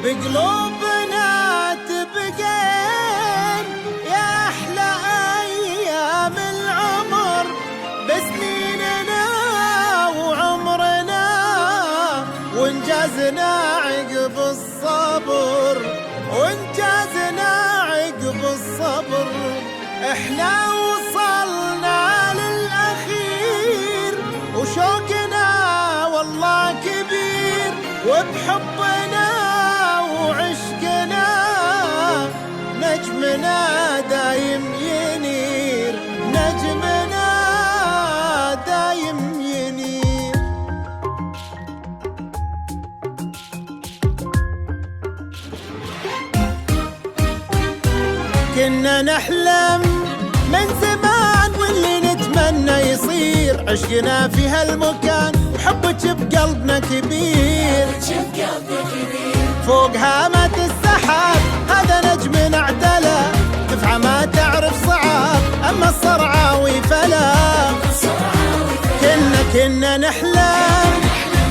بقلوبنا تبقين يا أحلى أيام العمر، بسنيننا وعمرنا وإنجازنا عقب الصبر، وإنجازنا عقب الصبر. إحنا وصلنا للأخير وشوقنا والله كبير، وبحبنا وعشقنا نجمنا دايم ينير، نجمنا دايم ينير. كنا نحلم من زمان واللي نتمنى يصير، عشقنا في هالمكان وحبك بقلبنا كبير، فوق هامة السحاب هذا نجمنا اعتلى، دفعة ما تعرف صعاب أما الصرعاوي فلا. كنا نحلم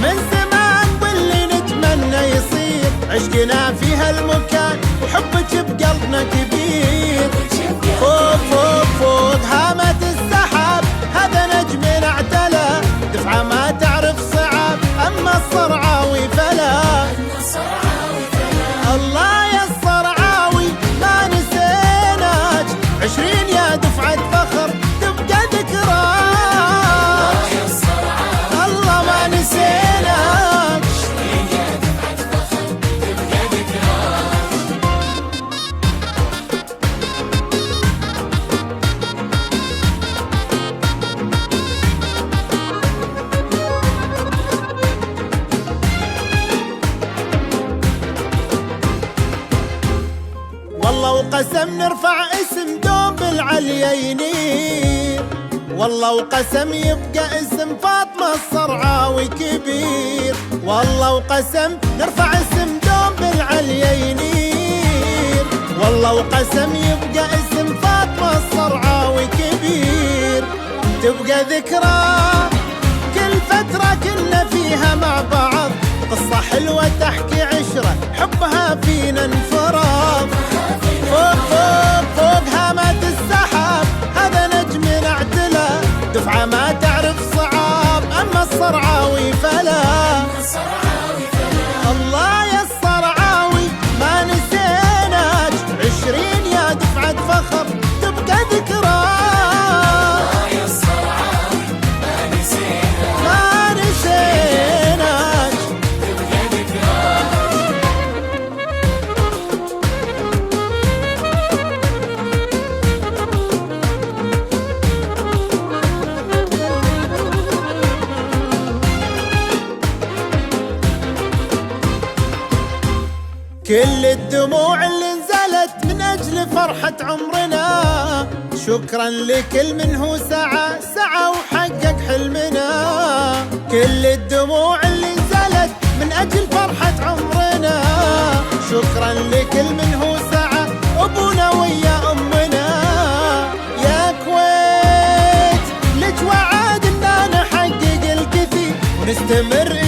من زمان واللي نتمنى يصير، عشقنا في هالمكان وحبك بقلبنا كبير، فوق فوق فوق هامة السحاب هذا نجمنا اعتلى، دفعة ما تعرف صعاب أما الصرعاوي فلا. الله يا الصرعاوي ما نسيناك، 20 يا دفعة فخر تبقى ذكراك. الله ما نسيناك، 20 يا دفعة فخر تبقى ذكراك. والله وقسم نرفع اسم دوم بالعليا ينير، والله وقسم يبقى اسم فاطمة الصرعاوي كبير، والله وقسم نرفع اسم دوم بالعليا ينير، والله وقسم يبقى اسم فاطمة الصرعاوي كبير، تبقى ذكرى كل فترة كنا فيها مع بعض، قصة حلوة تحكي عشرة حبها فينا انفرض. فوق فوق فوق هامة السحاب هذا نجمنا اعتلى، دفعة ما تعرف صعاب أما الصرعاوي فلا. الله يا الصرعاوي ما نسيناك، 20 يا دفعة فخر تبقى ذكراك. يا الصرعاوي ما نسيناك، ما نسيناك، تبقى ذكراك. كل الدموع اللي نزلت من أجل فرحة عمرنا، شكرا لكل من هو سعى وحقق حلمنا. كل الدموع اللي نزلت من أجل فرحة عمرنا، شكرا لكل من هو سعى أبونا ويا أمنا. يا كويت لك وعد إننا نحقق الكثير ونستمر